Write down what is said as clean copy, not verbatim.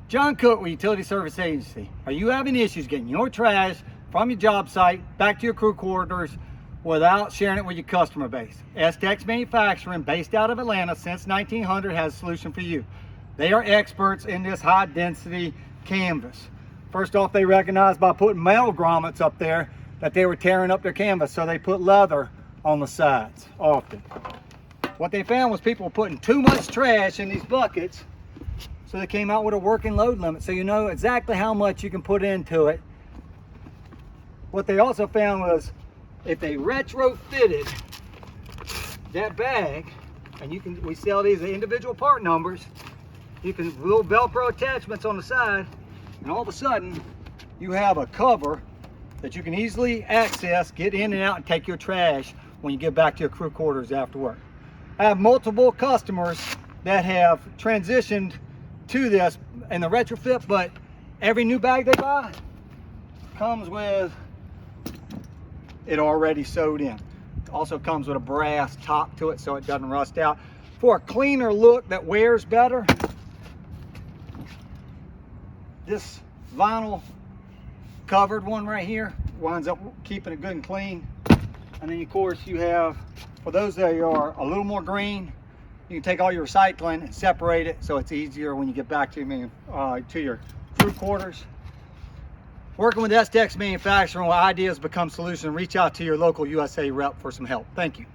John Cook with Utility Service Agency. Are you having issues getting your trash from your job site back to your crew quarters without sharing it with your customer base? Estex Manufacturing, based out of Atlanta since 1900, has a solution for you. They are experts in this high density canvas. First off, they recognized by putting metal grommets up there that they were tearing up their canvas, so they put leather on the sides often. What they found was people were putting too much trash in these buckets, so they came out with a working load limit, so you know exactly how much you can put into it. What they also found was if they retrofitted that bag, and we sell these as individual part numbers, you can little Velcro attachments on the side, and all of a sudden you have a cover that you can easily access, get in and out, and take your trash when you get back to your crew quarters after work. I have multiple customers that have transitioned to this in the retrofit, but every new bag they buy comes with it already sewed in. It also comes with a brass top to it so it doesn't rust out. For a cleaner look that wears better, this vinyl covered one right here winds up keeping it good and clean. And then of course you have, for those that are a little more green, you can take all your recycling and separate it so it's easier when you get back to your crew quarters. Working with Estex Manufacturing, where ideas become solutions, reach out to your local USA rep for some help. Thank you.